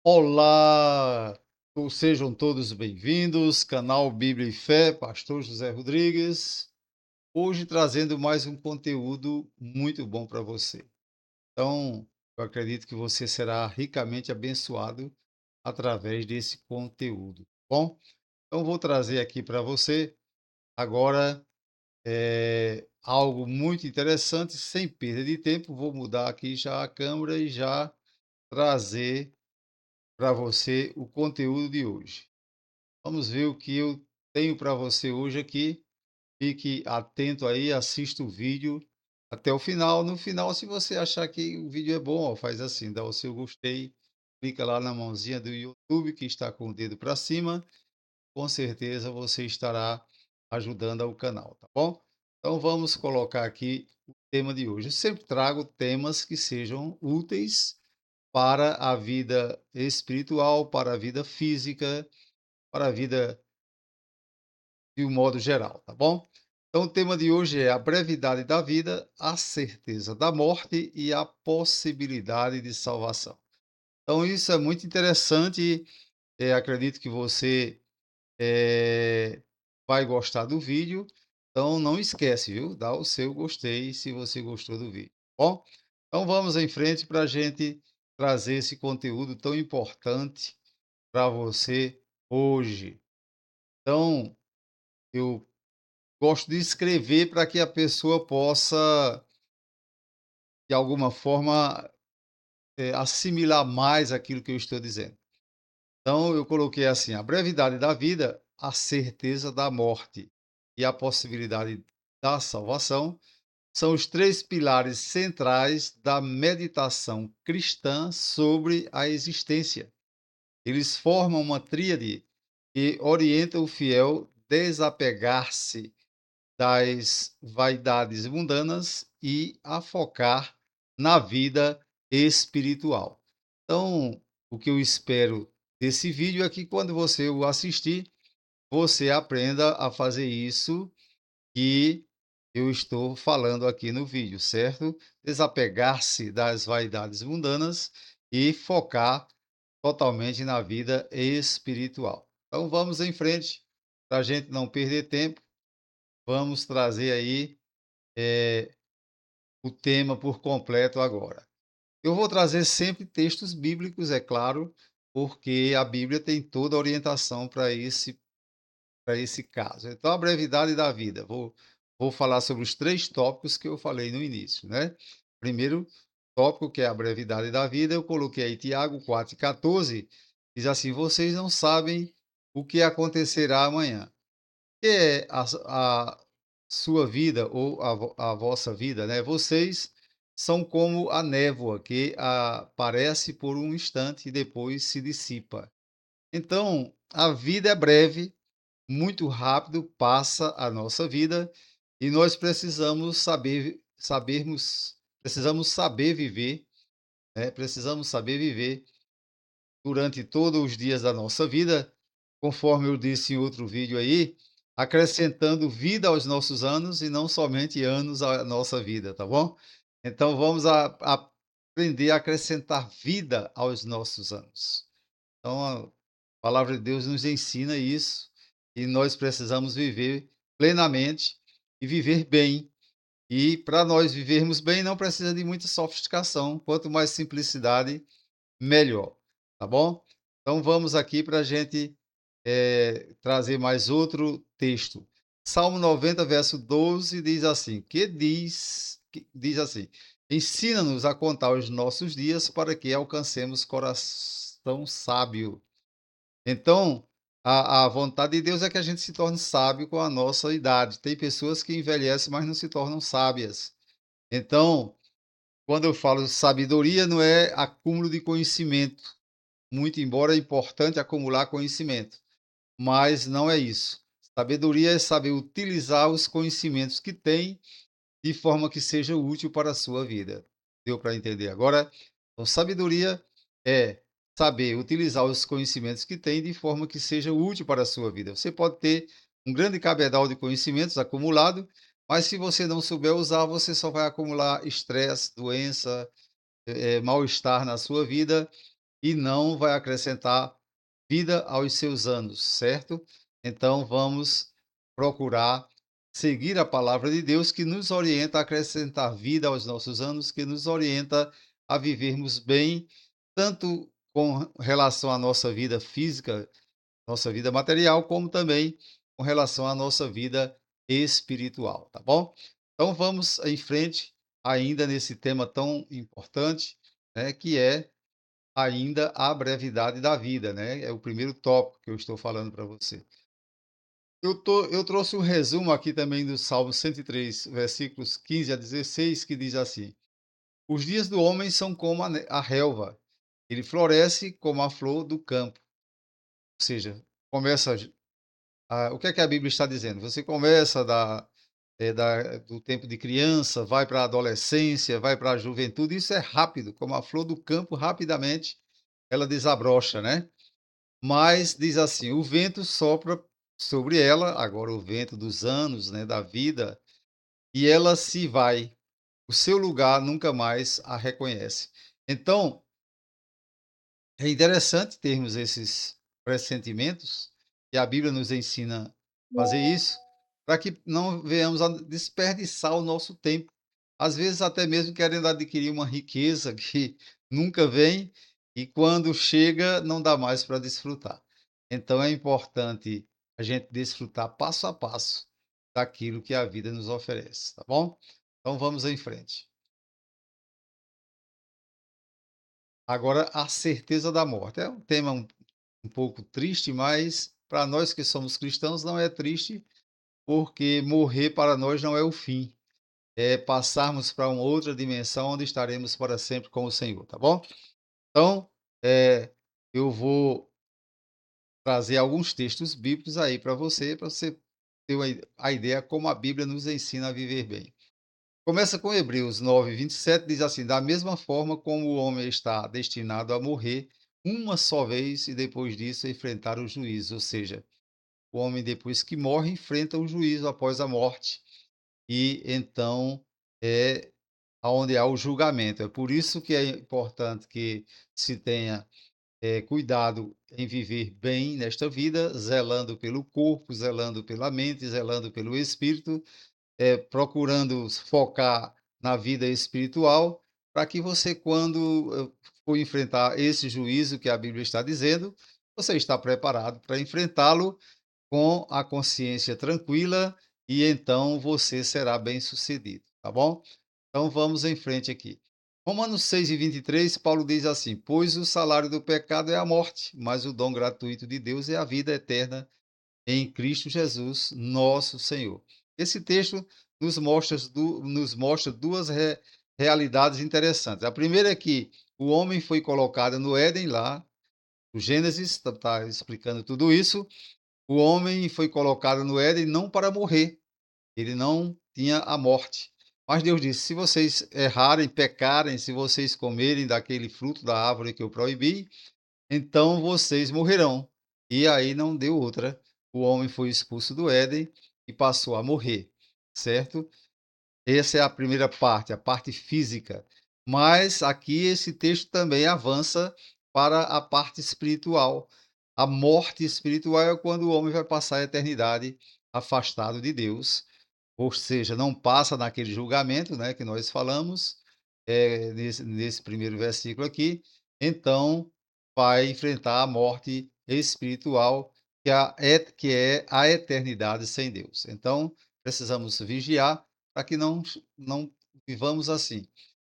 Olá, sejam todos bem-vindos, canal Bíblia e Fé, Pastor José Rodrigues. Hoje trazendo mais um conteúdo muito bom para você. Então, eu acredito que você será ricamente abençoado através desse conteúdo. Bom, então vou trazer aqui para você agora algo muito interessante, sem perda de tempo. Vou mudar aqui já a câmera e já trazer para você o conteúdo de hoje. Vamos ver o que eu tenho para você hoje aqui. Fique atento aí, assista o vídeo até o final. No final, se você achar que o vídeo é bom, ó, faz assim, dá o seu gostei, clica lá na mãozinha do YouTube que está com o dedo para cima. Com certeza você estará ajudando ao canal, tá bom? Então vamos colocar aqui o tema de hoje. Eu sempre trago temas que sejam úteis para a vida espiritual, para a vida física, para a vida de um modo geral, tá bom? Então, o tema de hoje é a brevidade da vida, a certeza da morte e a possibilidade de salvação. Então, isso é muito interessante. Acredito que você vai gostar do vídeo. Então, não esquece, viu? Dá o seu gostei se você gostou do vídeo, tá bom? Então, vamos em frente para a gente trazer esse conteúdo tão importante para você hoje. Então, eu gosto de escrever para que a pessoa possa, de alguma forma, assimilar mais aquilo que eu estou dizendo. Então, eu coloquei assim: a brevidade da vida, a certeza da morte e a possibilidade da salvação são os três pilares centrais da meditação cristã sobre a existência. Eles formam uma tríade que orienta o fiel desapegar-se das vaidades mundanas e a focar na vida espiritual. Então, o que eu espero desse vídeo é que quando você o assistir, você aprenda a fazer isso que eu estou falando aqui no vídeo, certo? Desapegar-se das vaidades mundanas e focar totalmente na vida espiritual. Então vamos em frente, para a gente não perder tempo. Vamos trazer aí o tema por completo agora. Eu vou trazer sempre textos bíblicos, é claro, porque a Bíblia tem toda a orientação para esse caso. Então, a brevidade da vida. Vou falar sobre os três tópicos que eu falei no início, né? Primeiro tópico, que é a brevidade da vida, eu coloquei aí Tiago 4,14, diz assim: vocês não sabem o que acontecerá amanhã. Que é a sua vida ou a vossa vida, né? Vocês são como a névoa que aparece por um instante e depois se dissipa. Então, a vida é breve, muito rápido passa a nossa vida e nós precisamos saber viver, né? Precisamos saber viver durante todos os dias da nossa vida, conforme eu disse em outro vídeo aí, acrescentando vida aos nossos anos e não somente anos à nossa vida, tá bom? Então vamos aprender a acrescentar vida aos nossos anos. Então a palavra de Deus nos ensina isso e nós precisamos viver plenamente e viver bem. E para nós vivermos bem não precisa de muita sofisticação, quanto mais simplicidade, melhor, tá bom? Então vamos aqui para a gente trazer mais outro texto. Salmo 90, verso 12 diz assim: diz assim: ensina-nos a contar os nossos dias para que alcancemos coração sábio. Então, a vontade de Deus é que a gente se torne sábio com a nossa idade. Tem pessoas que envelhecem, mas não se tornam sábias. Então, quando eu falo sabedoria, não é acúmulo de conhecimento, muito embora é importante acumular conhecimento, mas não é isso. Sabedoria é saber utilizar os conhecimentos que tem de forma que seja útil para a sua vida. Deu para entender agora? Então, sabedoria é saber utilizar os conhecimentos que tem de forma que seja útil para a sua vida. Você pode ter um grande cabedal de conhecimentos acumulado, mas se você não souber usar, você só vai acumular estresse, doença, mal-estar na sua vida e não vai acrescentar vida aos seus anos, certo? Então vamos procurar seguir a palavra de Deus que nos orienta a acrescentar vida aos nossos anos, que nos orienta a vivermos bem, tanto com relação à nossa vida física, nossa vida material, como também com relação à nossa vida espiritual, tá bom? Então vamos em frente ainda nesse tema tão importante, né, que é ainda a brevidade da vida, né? É o primeiro tópico que eu estou falando para você. Eu trouxe um resumo aqui também do Salmo 103, versículos 15 a 16, que diz assim: Os dias do homem são como a relva, ele floresce como a flor do campo. Ou seja, começa o que é que a Bíblia está dizendo? Você começa do tempo de criança, vai para a adolescência, vai para a juventude, isso é rápido, como a flor do campo, rapidamente ela desabrocha, né? Mas diz assim: o vento sopra sobre ela, agora o vento dos anos, né, da vida, e ela se vai. O seu lugar nunca mais a reconhece. Então, é interessante termos esses pressentimentos, e a Bíblia nos ensina a fazer isso, para que não venhamos a desperdiçar o nosso tempo. Às vezes, até mesmo querendo adquirir uma riqueza que nunca vem e quando chega não dá mais para desfrutar. Então, é importante a gente desfrutar passo a passo daquilo que a vida nos oferece, tá bom? Então, vamos em frente. Agora, a certeza da morte. É um tema um pouco triste, mas para nós que somos cristãos não é triste, porque morrer para nós não é o fim, é passarmos para uma outra dimensão onde estaremos para sempre com o Senhor, tá bom? Então, eu vou trazer alguns textos bíblicos aí para você ter a ideia como a Bíblia nos ensina a viver bem. Começa com Hebreus 9:27, diz assim: Da mesma forma como o homem está destinado a morrer uma só vez e depois disso enfrentar o juízo, ou seja, o homem, depois que morre, enfrenta o juízo após a morte. E então é aonde há o julgamento. É por isso que é importante que se tenha cuidado em viver bem nesta vida, zelando pelo corpo, zelando pela mente, zelando pelo espírito, procurando focar na vida espiritual, para que você, quando for enfrentar esse juízo que a Bíblia está dizendo, você está preparado para enfrentá-lo com a consciência tranquila e então você será bem-sucedido, tá bom? Então vamos em frente aqui. Romanos 6:23, Paulo diz assim: Pois o salário do pecado é a morte, mas o dom gratuito de Deus é a vida eterna em Cristo Jesus, nosso Senhor. Esse texto nos mostra duas realidades interessantes. A primeira é que o homem foi colocado no Éden, lá, o Gênesis está explicando tudo isso. O homem foi colocado no Éden não para morrer, ele não tinha a morte. Mas Deus disse: se vocês errarem, pecarem, se vocês comerem daquele fruto da árvore que eu proibi, então vocês morrerão. E aí não deu outra. O homem foi expulso do Éden e passou a morrer, certo? Essa é a primeira parte, a parte física. Mas aqui esse texto também avança para a parte espiritual. A morte espiritual é quando o homem vai passar a eternidade afastado de Deus, ou seja, não passa naquele julgamento, né, que nós falamos, nesse primeiro versículo aqui, então vai enfrentar a morte espiritual, que é a eternidade sem Deus. Então, precisamos vigiar para que não vivamos assim,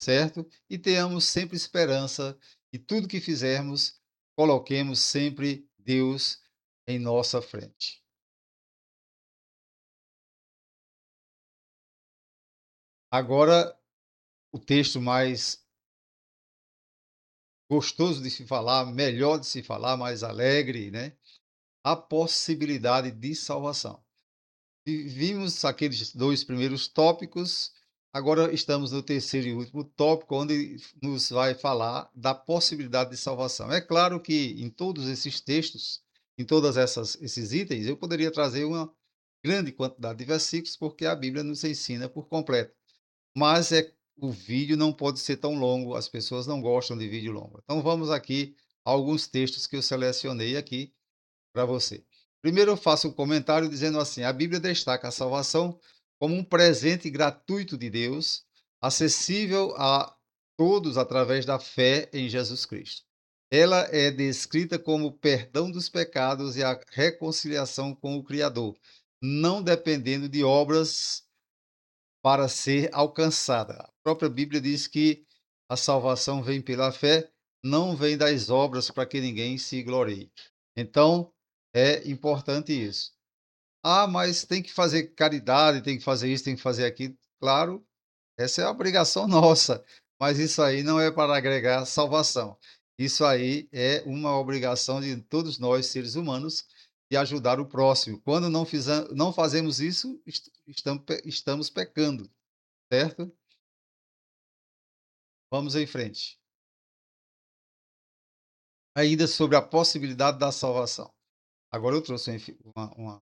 certo? E tenhamos sempre esperança e tudo que fizermos, coloquemos sempre Deus em nossa frente. Agora, o texto mais gostoso de se falar, melhor de se falar, mais alegre, né? A possibilidade de salvação. E vimos aqueles 2 primeiros tópicos, agora estamos no terceiro e último tópico, onde nos vai falar da possibilidade de salvação. É claro que em todos esses textos, em todas essas esses itens, eu poderia trazer uma grande quantidade de versículos, porque a Bíblia nos ensina por completo. Mas o vídeo não pode ser tão longo, as pessoas não gostam de vídeo longo. Então vamos aqui alguns textos que eu selecionei aqui para você. Primeiro, eu faço um comentário dizendo assim: a Bíblia destaca a salvação como um presente gratuito de Deus, acessível a todos através da fé em Jesus Cristo. Ela é descrita como o perdão dos pecados e a reconciliação com o Criador, não dependendo de obras para ser alcançada. A própria Bíblia diz que a salvação vem pela fé, não vem das obras para que ninguém se glorie. Então, é importante isso. Ah, mas tem que fazer caridade, tem que fazer isso, tem que fazer aquilo. Claro, essa é a obrigação nossa, mas isso aí não é para agregar salvação. Isso aí é uma obrigação de todos nós, seres humanos, de ajudar o próximo. Quando não fazemos isso, estamos pecando, certo? Vamos em frente. Ainda sobre a possibilidade da salvação. Agora eu trouxe uma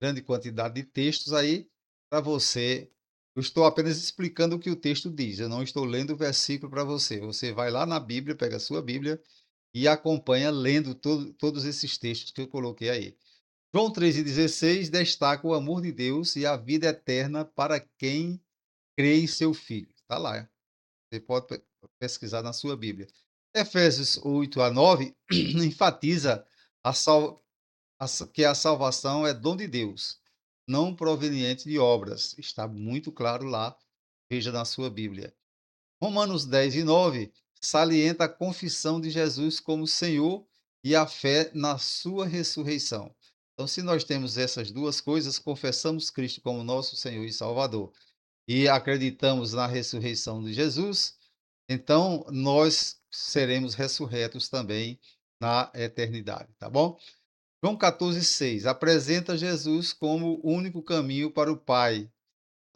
grande quantidade de textos aí para você. Eu estou apenas explicando o que o texto diz, eu não estou lendo o versículo para você. Você vai lá na Bíblia, pega a sua Bíblia e acompanha lendo todos esses textos que eu coloquei aí. João 3,16 destaca o amor de Deus e a vida eterna para quem crê em seu Filho. Está lá, você pode pesquisar na sua Bíblia. Efésios 8 a 9 enfatiza a sal, que a salvação é dom de Deus, não proveniente de obras. Está muito claro lá, veja na sua Bíblia. Romanos 10:9 salienta a confissão de Jesus como Senhor e a fé na sua ressurreição. Então, se nós temos essas duas coisas, confessamos Cristo como nosso Senhor e Salvador e acreditamos na ressurreição de Jesus, então nós seremos ressurretos também na eternidade, tá bom? João 14,6 apresenta Jesus como o único caminho para o Pai.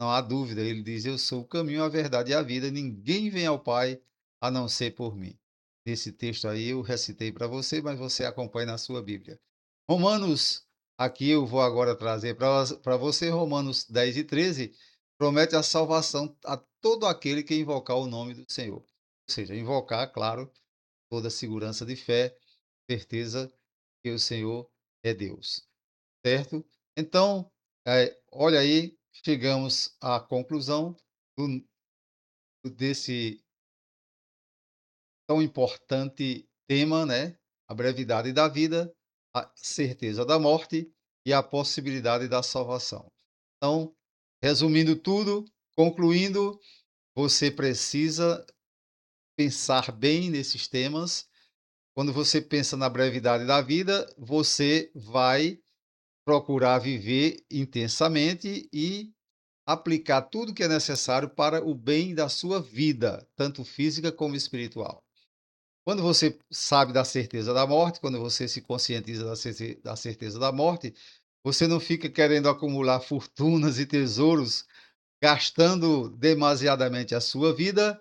Não há dúvida, ele diz: Eu sou o caminho, a verdade e a vida, ninguém vem ao Pai a não ser por mim. Esse texto aí eu recitei para você, mas você acompanha na sua Bíblia. Romanos, aqui eu vou agora trazer para você, Romanos 10:13, promete a salvação a todo aquele que invocar o nome do Senhor. Ou seja, invocar, claro, toda segurança de fé, certeza que o Senhor é Deus, certo? Então, olha aí, chegamos à conclusão do, desse tão importante tema, né? A brevidade da vida, a certeza da morte e a possibilidade da salvação. Então, resumindo tudo, concluindo, você precisa pensar bem nesses temas. Quando você pensa na brevidade da vida, você vai procurar viver intensamente e aplicar tudo que é necessário para o bem da sua vida, tanto física como espiritual. Quando você sabe da certeza da morte, quando você se conscientiza da certeza da morte, você não fica querendo acumular fortunas e tesouros, gastando demasiadamente a sua vida,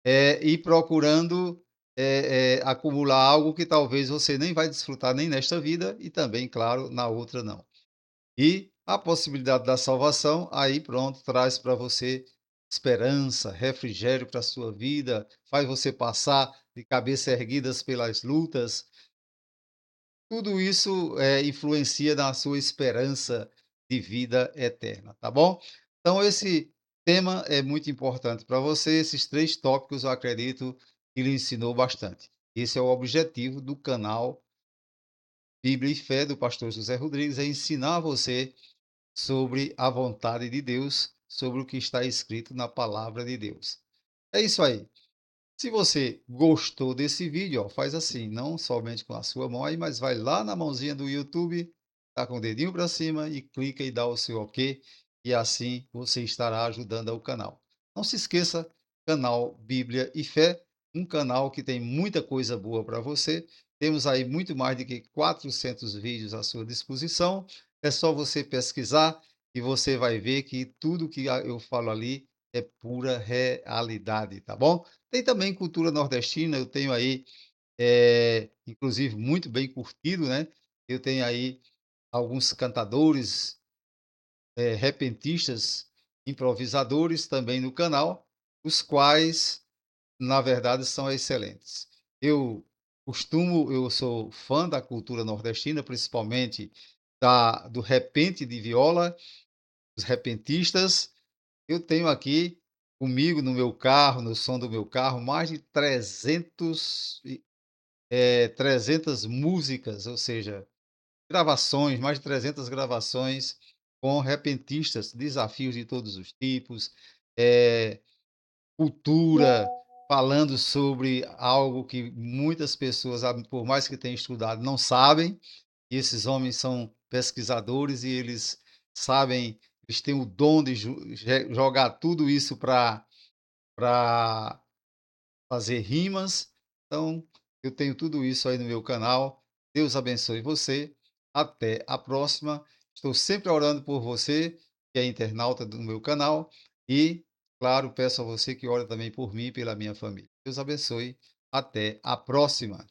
e procurando acumular algo que talvez você nem vai desfrutar nem nesta vida e também, claro, na outra não. E a possibilidade da salvação, aí pronto, traz para você esperança, refrigério para a sua vida, faz você passar de cabeça erguidas pelas lutas. Tudo isso influencia na sua esperança de vida eterna, tá bom? Então, esse tema é muito importante para você. Esses três tópicos eu acredito que lhe ensinou bastante. Esse é o objetivo do canal Bíblia e Fé do pastor José Rodrigues, é ensinar você sobre a vontade de Deus, sobre o que está escrito na palavra de Deus. É isso aí. Se você gostou desse vídeo, ó, faz assim, não somente com a sua mão aí, mas vai lá na mãozinha do YouTube, tá com o dedinho para cima e clica e dá o seu OK, e assim você estará ajudando ao canal. Não se esqueça, canal Bíblia e Fé, um canal que tem muita coisa boa para você. Temos aí muito mais de que 400 vídeos à sua disposição. É só você pesquisar e você vai ver que tudo que eu falo ali é pura realidade, tá bom? Tem também cultura nordestina, eu tenho aí, inclusive muito bem curtido, né, eu tenho aí alguns cantadores, repentistas, improvisadores também no canal, os quais, na verdade, são excelentes. Eu Eu sou fã da cultura nordestina, principalmente do repente de viola, os repentistas. Eu tenho aqui comigo no meu carro, no som do meu carro, mais de 300 músicas, ou seja, gravações, mais de 300 gravações com repentistas, desafios de todos os tipos, eh, cultura, falando sobre algo que muitas pessoas, por mais que tenham estudado, não sabem. E esses homens são pesquisadores e eles sabem, eles têm o dom de jogar tudo isso para fazer rimas. Então, eu tenho tudo isso aí no meu canal. Deus abençoe você. Até a próxima. Estou sempre orando por você, que é internauta do meu canal. E, claro, peço a você que ore também por mim e pela minha família. Deus abençoe. Até a próxima.